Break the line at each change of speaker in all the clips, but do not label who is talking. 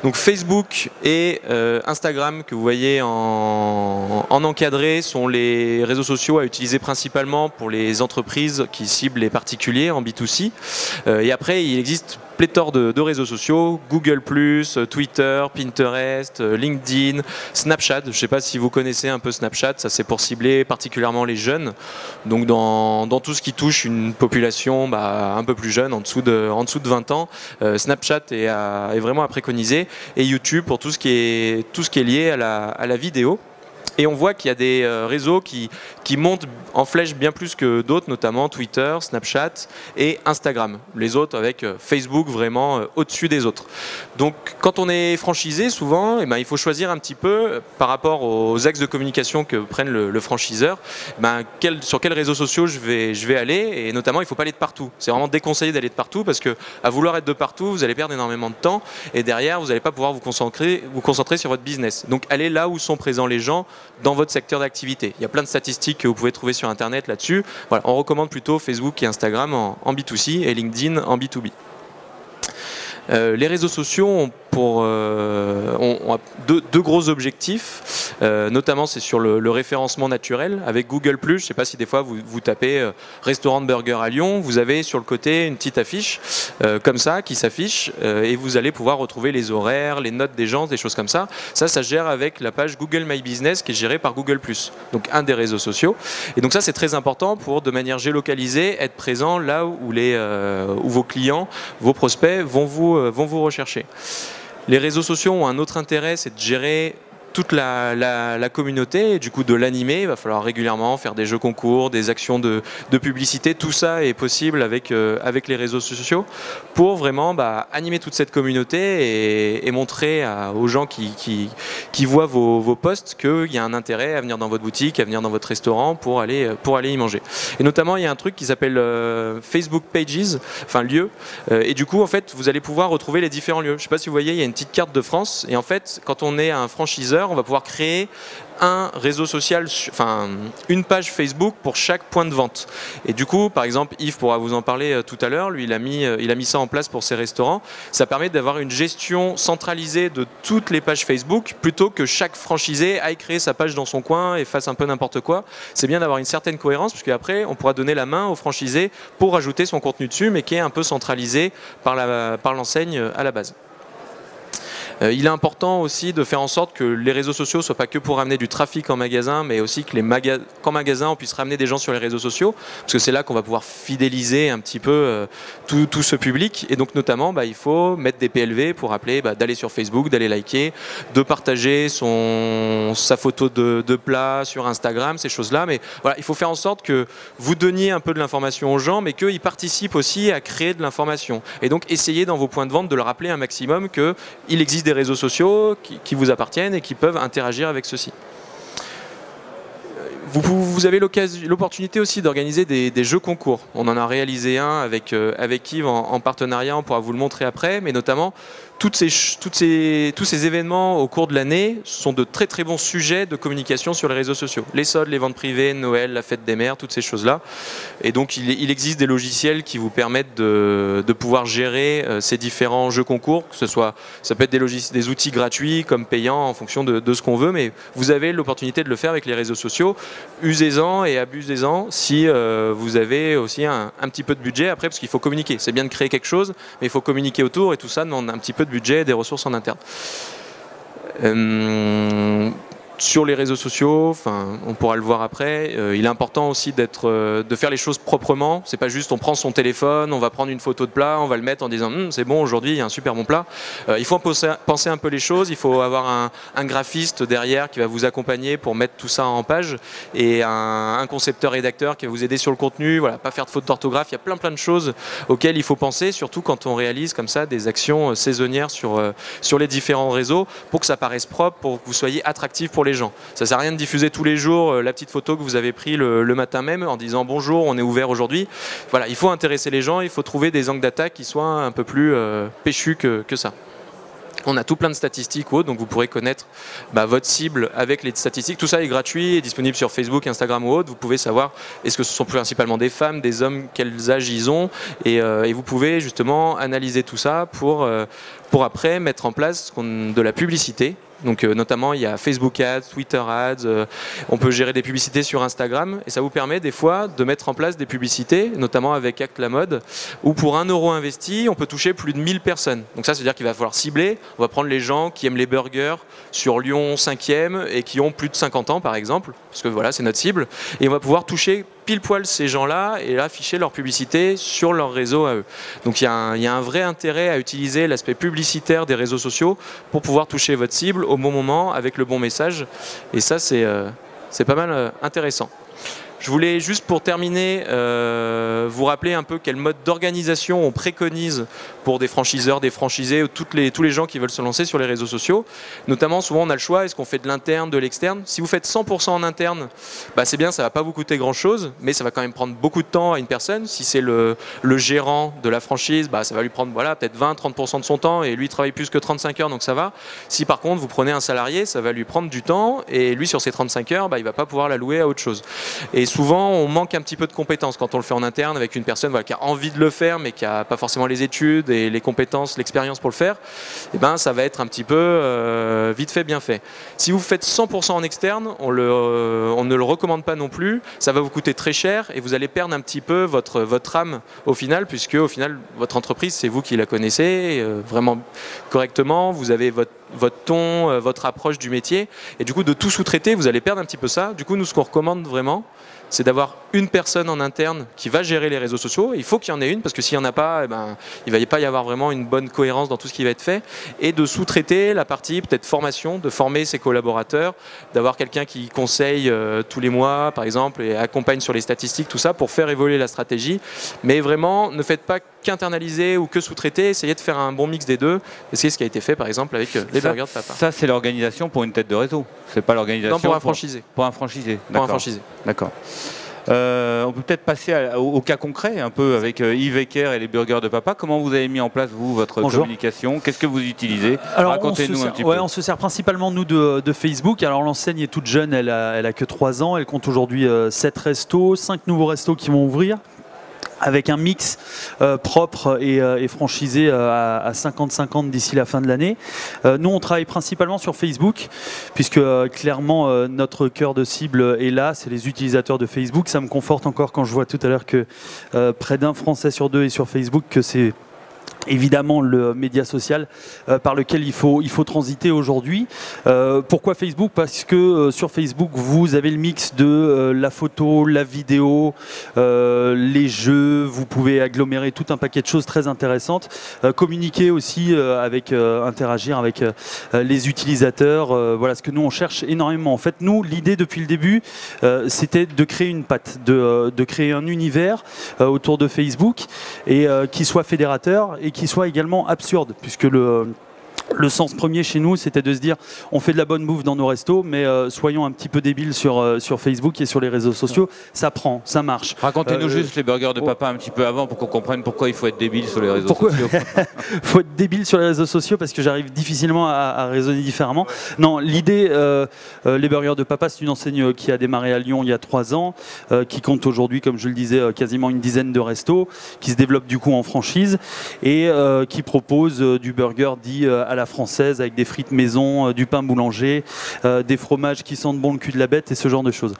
Donc Facebook et Instagram que vous voyez en encadré sont les réseaux sociaux à utiliser principalement pour les entreprises qui ciblent les particuliers en B2C. Et après, il existe pléthore de réseaux sociaux, Google+, Twitter, Pinterest, LinkedIn, Snapchat. Je ne sais pas si vous connaissez un peu Snapchat, ça c'est pour cibler particulièrement les jeunes. Donc dans tout ce qui touche une population un peu plus jeune, en dessous de 20 ans, Snapchat est vraiment à préconiser. Et YouTube pour tout ce qui est lié à la vidéo. Et on voit qu'il y a des réseaux qui montent en flèche bien plus que d'autres, notamment Twitter, Snapchat et Instagram. Les autres avec Facebook vraiment au-dessus des autres. Donc quand on est franchisé, souvent, il faut choisir un petit peu par rapport aux axes de communication que prennent le franchiseur, sur quels réseaux sociaux je vais aller. Et notamment, il ne faut pas aller de partout. C'est vraiment déconseillé d'aller de partout parce qu'à vouloir être de partout, vous allez perdre énormément de temps. Et derrière, vous n'allez pas pouvoir vous concentrer sur votre business. Donc allez là où sont présents les gens dans votre secteur d'activité. Il y a plein de statistiques que vous pouvez trouver sur Internet là-dessus. Voilà, on recommande plutôt Facebook et Instagram en B2C et LinkedIn en B2B. Les réseaux sociaux ont deux gros objectifs, notamment c'est sur le référencement naturel avec Google+. Je ne sais pas si des fois vous tapez restaurant de burger à Lyon, vous avez sur le côté une petite affiche comme ça qui s'affiche et vous allez pouvoir retrouver les horaires, les notes des gens, des choses comme ça. Ça se gère avec la page Google My Business qui est gérée par Google+, donc un des réseaux sociaux. Et donc ça c'est très important pour de manière géolocalisée être présent là où vos clients, vos prospects vont vous rechercher. Les réseaux sociaux ont un autre intérêt, c'est de gérer toute la communauté et du coup de l'animer. Il va falloir régulièrement faire des jeux concours, des actions de publicité. Tout ça est possible avec les réseaux sociaux pour vraiment animer toute cette communauté et montrer aux gens qui voient vos posts qu'il y a un intérêt à venir dans votre boutique, à venir dans votre restaurant pour aller y manger. Et notamment, il y a un truc qui s'appelle Facebook Pages, enfin lieux. Et du coup, en fait, vous allez pouvoir retrouver les différents lieux. Je ne sais pas si vous voyez, il y a une petite carte de France. Et en fait, quand on est un franchiseur, on va pouvoir créer un réseau social, une page Facebook pour chaque point de vente. Et du coup, par exemple, Yves pourra vous en parler tout à l'heure. Lui, il a mis ça en place pour ses restaurants. Ça permet d'avoir une gestion centralisée de toutes les pages Facebook plutôt que chaque franchisé aille créer sa page dans son coin et fasse un peu n'importe quoi. C'est bien d'avoir une certaine cohérence puisque après, on pourra donner la main au franchisé pour ajouter son contenu dessus, mais qui est un peu centralisé par l'enseigne à la base. Il est important aussi de faire en sorte que les réseaux sociaux ne soient pas que pour ramener du trafic en magasin, mais aussi que qu'en magasin, on puisse ramener des gens sur les réseaux sociaux, parce que c'est là qu'on va pouvoir fidéliser un petit peu tout ce public. Et donc notamment, il faut mettre des PLV pour appeler d'aller sur Facebook, d'aller liker, de partager sa photo de plat sur Instagram, ces choses-là. Mais voilà, il faut faire en sorte que vous donniez un peu de l'information aux gens, mais qu'ils participent aussi à créer de l'information. Et donc essayez dans vos points de vente de leur rappeler un maximum qu'il existe des réseaux sociaux qui vous appartiennent et qui peuvent interagir avec ceux-ci. Vous avez l'opportunité aussi d'organiser des jeux concours. On en a réalisé un avec Yves en partenariat, on pourra vous le montrer après, mais notamment tous ces événements au cours de l'année sont de très très bons sujets de communication sur les réseaux sociaux. Les soldes, les ventes privées, Noël, la fête des mères, toutes ces choses-là. Et donc il existe des logiciels qui vous permettent de pouvoir gérer ces différents jeux concours, ça peut être des outils gratuits comme payants en fonction de ce qu'on veut, mais vous avez l'opportunité de le faire avec les réseaux sociaux. Usez-en et abusez-en si vous avez aussi un petit peu de budget après, parce qu'il faut communiquer. C'est bien de créer quelque chose, mais il faut communiquer autour et tout ça demande un petit peu de budget et des ressources en interne. Sur les réseaux sociaux, on pourra le voir après, il est important aussi de faire les choses proprement. C'est pas juste on prend son téléphone, on va prendre une photo de plat, on va le mettre en disant c'est bon, aujourd'hui il y a un super bon plat. Il faut penser un peu les choses, il faut avoir un graphiste derrière qui va vous accompagner pour mettre tout ça en page et un concepteur rédacteur qui va vous aider sur le contenu, voilà, pas faire de faute d'orthographe. Il y a plein de choses auxquelles il faut penser, surtout quand on réalise comme ça des actions saisonnières sur les différents réseaux pour que ça paraisse propre, pour que vous soyez attractif pour les gens. Ça sert à rien de diffuser tous les jours la petite photo que vous avez prise le matin même en disant bonjour, on est ouvert aujourd'hui. Voilà, il faut intéresser les gens, il faut trouver des angles d'attaque qui soient un peu plus péchus que ça. On a tout plein de statistiques ou autres, donc vous pourrez connaître votre cible avec les statistiques. Tout ça est gratuit et disponible sur Facebook, Instagram ou autre. Vous pouvez savoir est-ce que ce sont principalement des femmes, des hommes, quels âges ils ont. Et vous pouvez justement analyser tout ça pour après mettre en place de la publicité. Donc notamment il y a Facebook Ads, Twitter Ads, on peut gérer des publicités sur Instagram et ça vous permet des fois de mettre en place des publicités, notamment avec Acte la mode, où pour 1 euro investi, on peut toucher plus de 1000 personnes. Donc ça veut dire qu'il va falloir cibler, on va prendre les gens qui aiment les burgers sur Lyon 5e et qui ont plus de 50 ans par exemple, parce que voilà c'est notre cible, et on va pouvoir toucher pile poil ces gens-là et afficher leur publicité sur leur réseau à eux. Donc il y a un vrai intérêt à utiliser l'aspect publicitaire des réseaux sociaux pour pouvoir toucher votre cible au bon moment avec le bon message. Et ça c'est pas mal intéressant. Je voulais juste pour terminer vous rappeler un peu quel mode d'organisation on préconise pour des franchiseurs, des franchisés ou tous les gens qui veulent se lancer sur les réseaux sociaux. Notamment, souvent on a le choix, est-ce qu'on fait de l'interne, de l'externe? Si vous faites 100% en interne, c'est bien, ça ne va pas vous coûter grand-chose, mais ça va quand même prendre beaucoup de temps à une personne. Si c'est le gérant de la franchise, ça va lui prendre peut-être 20-30% de son temps et lui il travaille plus que 35 heures, donc ça va. Si par contre vous prenez un salarié, ça va lui prendre du temps et lui sur ces 35 heures, il ne va pas pouvoir l'allouer à autre chose. Et souvent, on manque un petit peu de compétences quand on le fait en interne avec une personne qui a envie de le faire, mais qui n'a pas forcément les études et les compétences, l'expérience pour le faire. Et ça va être un petit peu vite fait, bien fait. Si vous faites 100% en externe, on ne le recommande pas non plus. Ça va vous coûter très cher et vous allez perdre un petit peu votre âme au final, puisque au final, votre entreprise, c'est vous qui la connaissez vraiment correctement. Vous avez votre ton, votre approche du métier. Et du coup, de tout sous-traiter, vous allez perdre un petit peu ça. Du coup, nous, ce qu'on recommande vraiment, c'est d'avoir une personne en interne qui va gérer les réseaux sociaux. Il faut qu'il y en ait une, parce que s'il n'y en a pas, il ne va pas y avoir vraiment une bonne cohérence dans tout ce qui va être fait. Et de sous-traiter la partie peut-être formation, de former ses collaborateurs, d'avoir quelqu'un qui conseille tous les mois, par exemple, et accompagne sur les statistiques, tout ça, pour faire évoluer la stratégie. Mais vraiment, ne faites pas qu'internaliser ou que sous-traiter, essayez de faire un bon mix des deux. Et c'est ce qui a été fait, par exemple, avec les burgers de papa.
Ça, c'est l'organisation pour une tête de réseau. C'est pas l'organisation.
Non, pour un franchisé.
Pour un franchisé.
Pour un franchisé.
D'accord. On peut peut-être passer au cas concret, un peu avec Yves Ecker et les burgers de papa. Comment vous avez mis en place, vous, votre communication? Qu'est-ce que vous utilisez? Racontez-nous un petit peu.
On se sert principalement, nous, de Facebook. Alors, l'enseigne est toute jeune, elle a que 3 ans. Elle compte aujourd'hui 7 restos, 5 nouveaux restos qui vont ouvrir, avec un mix propre et franchisé à 50-50 d'ici la fin de l'année. Nous, on travaille principalement sur Facebook, puisque clairement, notre cœur de cible est là, c'est les utilisateurs de Facebook. Ça me conforte encore quand je vois tout à l'heure que près d'un Français sur 2 est sur Facebook, que c'est évidemment le média social par lequel il faut transiter aujourd'hui. Pourquoi Facebook? Parce que sur Facebook, vous avez le mix de la photo, la vidéo, les jeux, vous pouvez agglomérer tout un paquet de choses très intéressantes. Communiquer aussi, interagir avec les utilisateurs. Voilà ce que nous on cherche énormément. En fait, nous, l'idée depuis le début, c'était de créer une patte, de créer un univers autour de Facebook et qui soit fédérateur et qui soit également absurde, puisque le sens premier chez nous, c'était de se dire on fait de la bonne bouffe dans nos restos, mais soyons un petit peu débiles sur Facebook et sur les réseaux sociaux. Ça prend, ça marche.
Racontez-nous juste les burgers de papa un petit peu avant pour qu'on comprenne pourquoi il faut être débile sur les réseaux sociaux.
Il faut être débile sur les réseaux sociaux parce que j'arrive difficilement à raisonner différemment. Non, l'idée, les burgers de papa, c'est une enseigne qui a démarré à Lyon il y a 3 ans, qui compte aujourd'hui, comme je le disais, quasiment une dizaine de restos, qui se développe du coup en franchise et qui propose du burger dit à la française avec des frites maison, du pain boulanger, des fromages qui sentent bon le cul de la bête et ce genre de choses.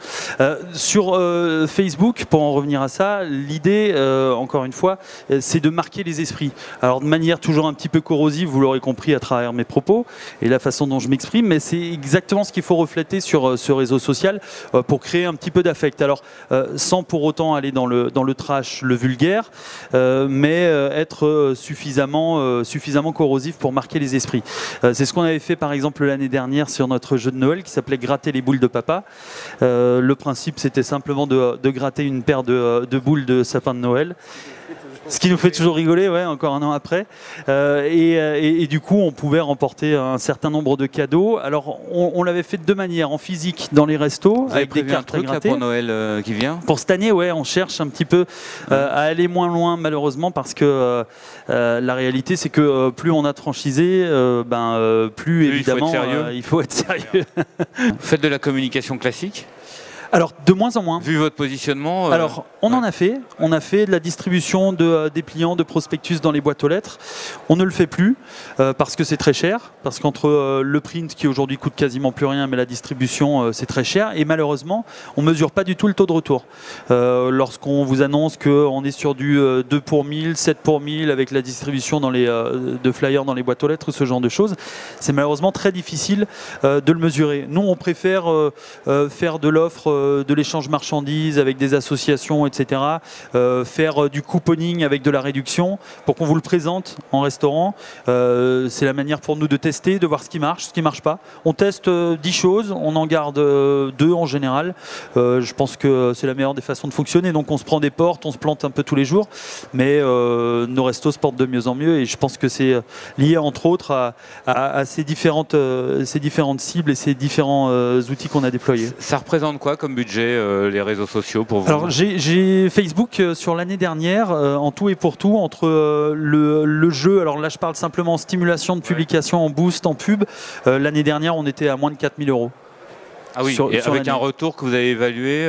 Sur Facebook, pour en revenir à ça, l'idée, encore une fois, c'est de marquer les esprits. Alors de manière toujours un petit peu corrosive, vous l'aurez compris à travers mes propos et la façon dont je m'exprime, mais c'est exactement ce qu'il faut refléter sur ce réseau social pour créer un petit peu d'affect. Alors sans pour autant aller dans le trash, le vulgaire, mais être suffisamment corrosif pour marquer les esprits. C'est ce qu'on avait fait par exemple l'année dernière sur notre jeu de Noël qui s'appelait Gratter les boules de papa. Le principe c'était simplement de gratter une paire de boules de sapin de Noël. Ce qui nous fait toujours rigoler, ouais, encore un an après. Et du coup, on pouvait remporter un certain nombre de cadeaux. Alors, on l'avait fait de deux manières, en physique dans les restos, avec des cartes à gratter.
Pour Noël qui vient.
Pour cette année, ouais, on cherche un petit peu à aller moins loin, malheureusement, parce que la réalité, c'est que plus on a de franchisés, plus évidemment, il faut être sérieux.
Faites de la communication classique?
Alors, de moins en moins.
Vu votre positionnement
Alors, on en a fait. On a fait de la distribution de dépliants, de prospectus dans les boîtes aux lettres. On ne le fait plus parce que c'est très cher. Parce qu'entre le print qui aujourd'hui coûte quasiment plus rien, mais la distribution, c'est très cher. Et malheureusement, on ne mesure pas du tout le taux de retour. Lorsqu'on vous annonce qu'on est sur du 2 pour 1000, 7 pour 1000 avec la distribution de flyers dans les boîtes aux lettres, ce genre de choses, c'est malheureusement très difficile de le mesurer. Nous, on préfère faire de l'offre de l'échange marchandises avec des associations, etc. Faire du couponing avec de la réduction pour qu'on vous le présente en restaurant. C'est la manière pour nous de tester, de voir ce qui marche pas. On teste 10 choses, on en garde 2 en général. Je pense que c'est la meilleure des façons de fonctionner. Donc on se prend des portes, on se plante un peu tous les jours, mais nos restos se portent de mieux en mieux et je pense que c'est lié entre autres à ces différentes cibles et ces différents outils qu'on a déployés.
Ça représente quoi comme budget les réseaux sociaux pour vous?
Alors j'ai Facebook sur l'année dernière, en tout et pour tout, entre le jeu, alors là je parle simplement en stimulation de publication, en boost, en pub, l'année dernière on était à moins de 4 000 €.
Ah oui, et avec un retour que vous avez évalué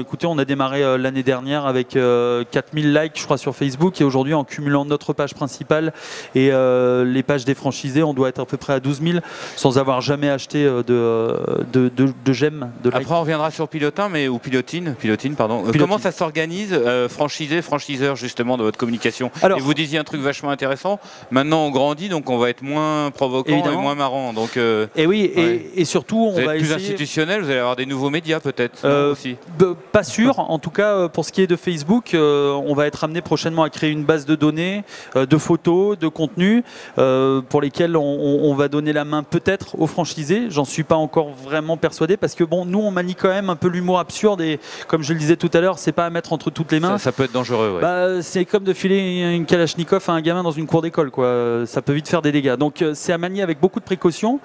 écoutez, on a démarré l'année dernière avec 4000 likes, je crois, sur Facebook. Et aujourd'hui, en cumulant notre page principale et les pages des franchisés, on doit être à peu près à 12 000 sans avoir jamais acheté de j'aime, de like.
Après, on reviendra sur Pilotin, ou Pilotine, pardon. Comment ça s'organise, franchisé, franchiseur, justement, de votre communication? Alors, et vous disiez un truc vachement intéressant. Maintenant, on grandit, donc on va être moins provocant évidemment. Et moins marrant. Donc,
et oui, et surtout, on va essayer...
institutionnel, vous allez avoir des nouveaux médias peut-être aussi.
Pas sûr, en tout cas pour ce qui est de Facebook, on va être amené prochainement à créer une base de données, de photos, de contenus pour lesquels on va donner la main peut-être aux franchisés. J'en suis pas encore vraiment persuadé parce que bon, nous on manie quand même un peu l'humour absurde et comme je le disais tout à l'heure, c'est pas à mettre entre toutes les mains.
Ça peut être dangereux. Ouais.
C'est comme de filer une Kalachnikov à un gamin dans une cour d'école, quoi. Ça peut vite faire des dégâts. Donc c'est à manier avec beaucoup de précautions.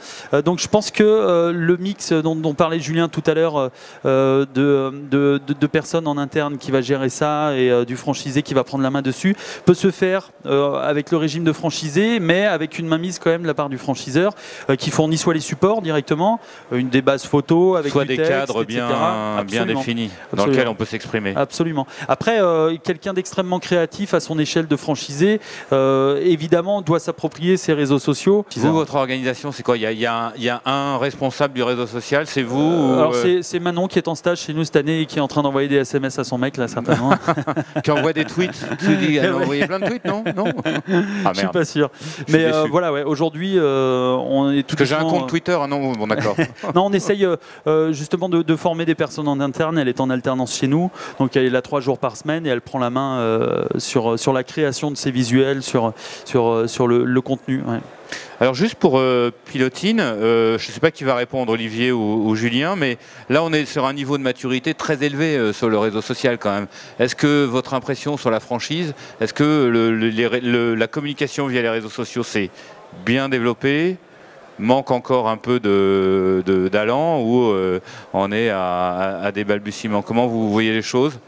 Donc je pense que le mix dont parlait Julien tout à l'heure de personnes en interne qui va gérer ça et du franchisé qui va prendre la main dessus peut se faire avec le régime de franchisé, mais avec une mainmise quand même de la part du franchiseur qui fournit soit les supports directement, des bases photos avec
soit
du
des
texte,
cadres bien définis dans lesquels on peut s'exprimer.
Absolument. Après, quelqu'un d'extrêmement créatif à son échelle de franchisé, évidemment, doit s'approprier ses réseaux sociaux.
Vous, votre organisation, c'est quoi? Il y a un responsable du réseau social, c'est vous
alors c'est Manon qui est en stage chez nous cette année et qui est en train d'envoyer des SMS à son mec là certainement.
Qui envoie des tweets. Elle a envoyé plein de tweets, non?
Je suis pas sûr. Mais voilà, ouais, aujourd'hui on est tout.
Parce que j'ai un compte Twitter, non? Bon, d'accord.
Non, on essaye justement de former des personnes en interne. Elle est en alternance chez nous, donc elle est là 3 jours par semaine et elle prend la main sur la création de ses visuels, sur le contenu. Ouais.
Alors juste pour Pilotine, je ne sais pas qui va répondre, Olivier ou Julien, mais là on est sur un niveau de maturité très élevé sur le réseau social quand même. Est-ce que votre impression sur la franchise, est-ce que la communication via les réseaux sociaux c'est bien développé, manque encore un peu d'allant ou on est à des balbutiements? Comment vous voyez les choses?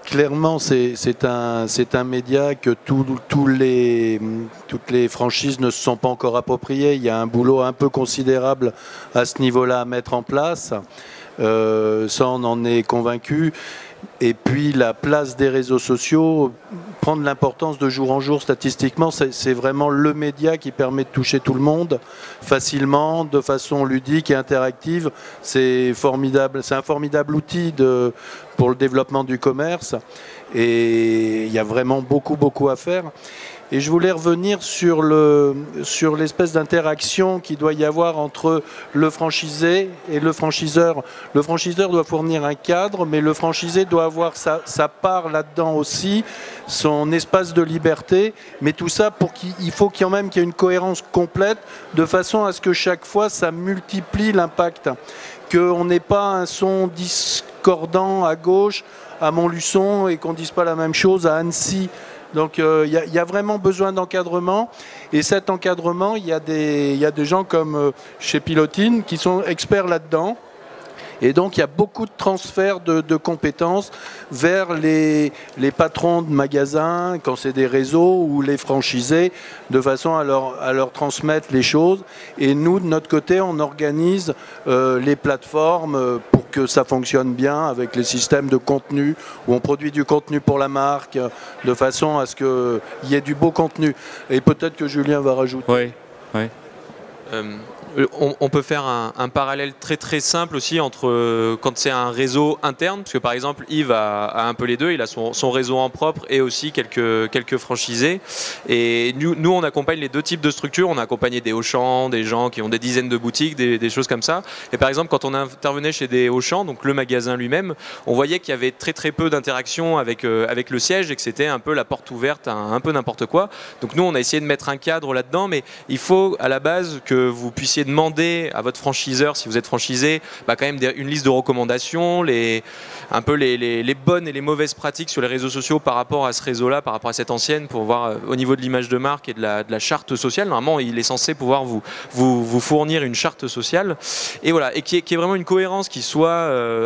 Clairement, c'est un média que toutes les franchises ne se sont pas encore appropriées. Il y a un boulot un peu considérable à ce niveau-là à mettre en place. Ça, on en est convaincu. Et puis la place des réseaux sociaux prend de l'importance de jour en jour statistiquement. C'est vraiment le média qui permet de toucher tout le monde facilement, de façon ludique et interactive. C'est formidable, c'est un formidable outil pour le développement du commerce. Et il y a vraiment beaucoup à faire. Et je voulais revenir sur l'espèce d'interaction qu'il doit y avoir entre le franchisé et le franchiseur. Le franchiseur doit fournir un cadre, mais le franchisé doit avoir sa part là-dedans aussi, son espace de liberté. Mais tout ça, il faut quand même qu'il y ait une cohérence complète, de façon à ce que chaque fois, ça multiplie l'impact. Qu'on n'ait pas un son discordant discordant à gauche, à Montluçon, et qu'on ne dise pas la même chose à Annecy. Donc il y a vraiment besoin d'encadrement. Et cet encadrement, il y a des gens comme chez Pilotine qui sont experts là-dedans. Et donc il y a beaucoup de transferts de compétences vers les patrons de magasins, quand c'est des réseaux, ou les franchisés, de façon à leur transmettre les choses. Et nous, de notre côté, on organise les plateformes pour que ça fonctionne bien avec les systèmes de contenu, où on produit du contenu pour la marque, de façon à ce qu'il y ait du beau contenu. Et peut-être que Julien va rajouter.
Oui, oui.
On peut faire un parallèle très très simple aussi entre quand c'est un réseau interne, parce que par exemple Yves a un peu les deux, il a son réseau en propre et aussi quelques franchisés. Et nous on accompagne les deux types de structures, on a accompagné des Auchan, des gens qui ont des dizaines de boutiques, des choses comme ça. Et par exemple quand on intervenait chez des Auchan, donc le magasin lui-même, on voyait qu'il y avait très très peu d'interaction avec le siège et que c'était un peu la porte ouverte à un peu n'importe quoi. Donc nous on a essayé de mettre un cadre là-dedans, mais il faut à la base que vous puissiez demander à votre franchiseur, si vous êtes franchisé, quand même une liste de recommandations, un peu les bonnes et les mauvaises pratiques sur les réseaux sociaux par rapport à ce réseau-là, par rapport à cette ancienne, pour voir au niveau de l'image de marque et de la charte sociale. Normalement, il est censé pouvoir vous fournir une charte sociale, et voilà, et qui est vraiment une cohérence qui soit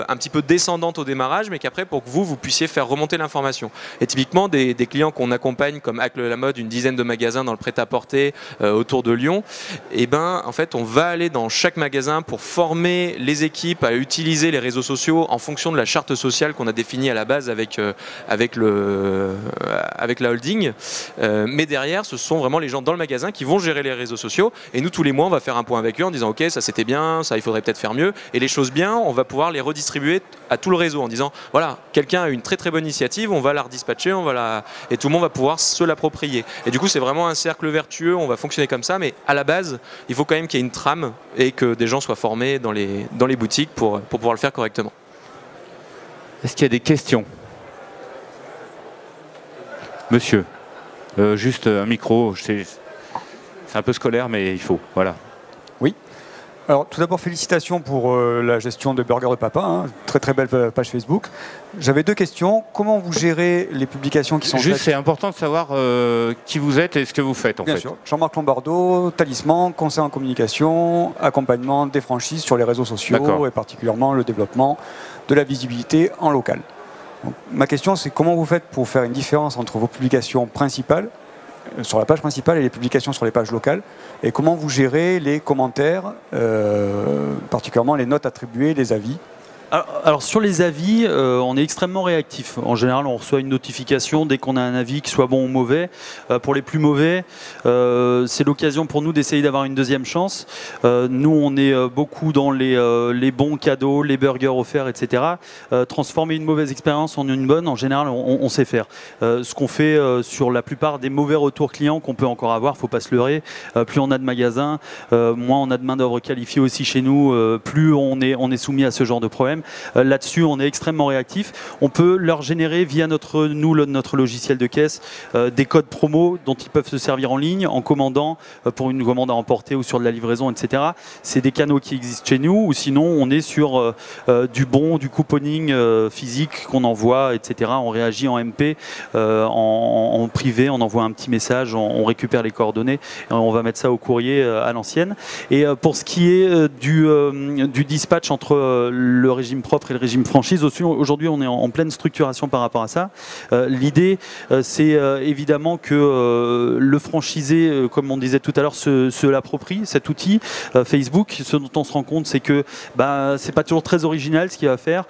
un petit peu descendante au démarrage, mais qu'après pour que vous puissiez faire remonter l'information. Et typiquement des clients qu'on accompagne comme Hack la mode, une dizaine de magasins dans le prêt-à-porter autour de Lyon, et en fait on va aller dans chaque magasin pour former les équipes à utiliser les réseaux sociaux en fonction de la charte sociale qu'on a définie à la base avec la holding. Mais derrière, ce sont vraiment les gens dans le magasin qui vont gérer les réseaux sociaux. Et nous, tous les mois, on va faire un point avec eux en disant ok, ça c'était bien, ça il faudrait peut-être faire mieux. Et les choses bien, on va pouvoir les redistribuer à tout le réseau en disant voilà, quelqu'un a une très très bonne initiative, on va la redispatcher, et tout le monde va pouvoir se l'approprier. Et du coup, c'est vraiment un cercle vertueux, on va fonctionner comme ça, mais à la base, il faut quand même qu'il y ait une trame et que des gens soient formés dans les boutiques pour pouvoir le faire correctement.
Est-ce qu'il y a des questions? Monsieur, juste un micro, c'est un peu scolaire, mais il faut, voilà.
Oui. Alors, tout d'abord, félicitations pour la gestion de Burger de Papa, hein. Très très belle page Facebook. J'avais deux questions. Comment vous gérez les publications qui sont faites?
C'est important de savoir qui vous êtes et ce que vous faites, en fait.
Bien sûr. Jean-Marc Lombardo, Talisman, conseil en communication, accompagnement des franchises sur les réseaux sociaux et particulièrement le développement de la visibilité en local. Donc, ma question, c'est comment vous faites pour faire une différence entre vos publications principales sur la page principale et les publications sur les pages locales, et comment vous gérez les commentaires, particulièrement les notes attribuées, les avis?
Alors sur les avis, on est extrêmement réactif. En général, on reçoit une notification dès qu'on a un avis, qu'il soit bon ou mauvais. Pour les plus mauvais, c'est l'occasion pour nous d'essayer d'avoir une deuxième chance. Nous, on est beaucoup dans les bons cadeaux, les burgers offerts, etc. Transformer une mauvaise expérience en une bonne, en général, on sait faire. Ce qu'on fait sur la plupart des mauvais retours clients qu'on peut encore avoir, faut pas se leurrer. Plus on a de magasins, moins on a de main d'œuvre qualifiée aussi chez nous, plus on est soumis à ce genre de problème. Là-dessus, on est extrêmement réactif. On peut leur générer via notre logiciel de caisse des codes promo dont ils peuvent se servir en ligne, en commandant pour une commande à emporter ou sur de la livraison, etc. C'est des canaux qui existent chez nous, ou sinon on est sur du couponing physique qu'on envoie, etc. On réagit en MP, en privé, on envoie un petit message, on récupère les coordonnées et on va mettre ça au courrier à l'ancienne. Et pour ce qui est du dispatch entre le régime propre et le régime franchise, aujourd'hui on est en pleine structuration par rapport à ça. L'idée, c'est évidemment que le franchisé, comme on disait tout à l'heure, se l'approprie, cet outil Facebook. Ce dont on se rend compte, c'est que c'est pas toujours très original ce qu'il va faire.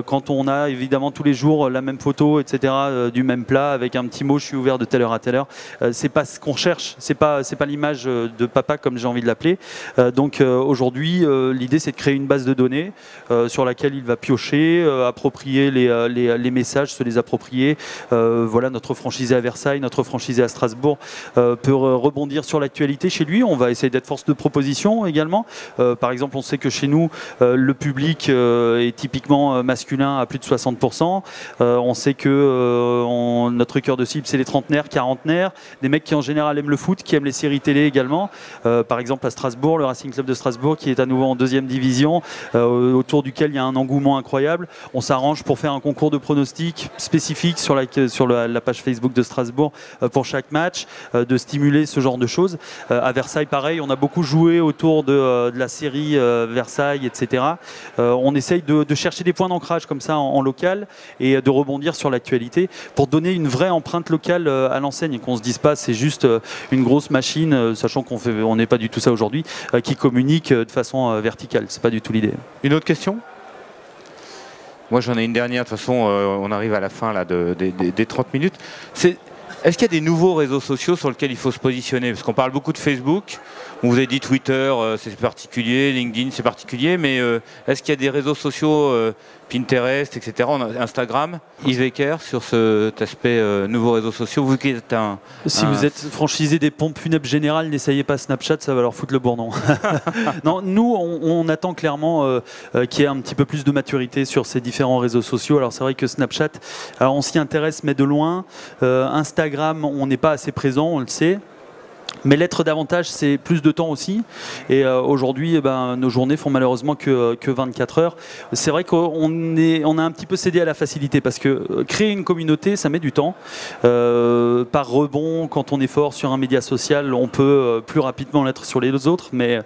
Quand on a évidemment tous les jours la même photo, etc., du même plat, avec un petit mot, je suis ouvert de telle heure à telle heure, c'est pas ce qu'on cherche, c'est pas l'image de papa comme j'ai envie de l'appeler. Donc aujourd'hui, l'idée c'est de créer une base de données sur laquelle il va piocher, approprier les messages, se les approprier. Voilà, notre franchisé à Versailles, notre franchisé à Strasbourg peut rebondir sur l'actualité chez lui. On va essayer d'être force de proposition également. Par exemple, on sait que chez nous, le public est typiquement masculin à plus de 60%. On sait que notre cœur de cible, c'est les trentenaires, quarantenaires, des mecs qui en général aiment le foot, qui aiment les séries télé également. Par exemple, à Strasbourg, le Racing Club de Strasbourg, qui est à nouveau en 2e division, autour duquel il y a un engouement incroyable. On s'arrange pour faire un concours de pronostics spécifique sur la page Facebook de Strasbourg pour chaque match, de stimuler ce genre de choses. À Versailles, pareil, on a beaucoup joué autour de la série Versailles, etc. On essaye de chercher des points d'ancrage comme ça en local et de rebondir sur l'actualité pour donner une vraie empreinte locale à l'enseigne et qu'on se dise pas c'est juste une grosse machine, sachant qu'on n'est pas du tout ça aujourd'hui, qui communique de façon verticale. C'est pas du tout l'idée.
Une autre question ? Moi j'en ai une dernière, de toute façon on arrive à la fin là, des 30 minutes. Est-ce qu'il y a des nouveaux réseaux sociaux sur lesquels il faut se positionner? Parce qu'on parle beaucoup de Facebook, on vous a dit Twitter c'est particulier, LinkedIn c'est particulier, mais est-ce qu'il y a des réseaux sociaux, Pinterest, etc., Instagram, Yves Ecker, sur cet aspect nouveaux réseaux sociaux, vous qui êtes
Si vous êtes franchisé des pompes funèbres générales, n'essayez pas Snapchat, ça va leur foutre le bourdon. Non, nous on attend clairement qu'il y ait un petit peu plus de maturité sur ces différents réseaux sociaux. Alors c'est vrai que Snapchat, alors on s'y intéresse mais de loin. Instagram, on n'est pas assez présent, on le sait. Mais l'être davantage, c'est plus de temps aussi. Et aujourd'hui, nos journées font malheureusement que 24 heures. C'est vrai qu'on a un petit peu cédé à la facilité parce que créer une communauté, ça met du temps. Par rebond, quand on est fort sur un média social, on peut plus rapidement l'être sur les autres. Mais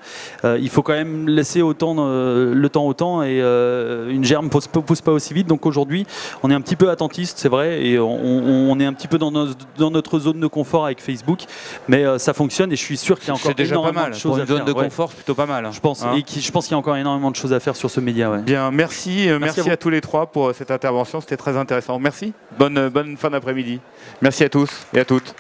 il faut quand même laisser le temps au temps et une germe ne pousse pas aussi vite. Donc aujourd'hui, on est un petit peu attentiste, c'est vrai. Et on est un petit peu dans notre zone de confort avec Facebook. Mais ça fonctionne et je suis sûr qu'il y a encore énormément de choses à faire.
Pour une zone de confort, c'est plutôt pas mal.
Je pense, et je pense qu'il y a encore énormément de choses à faire sur ce média. Ouais.
Bien, merci à tous les trois pour cette intervention, c'était très intéressant. Merci, bonne fin d'après-midi. Merci à tous et à toutes.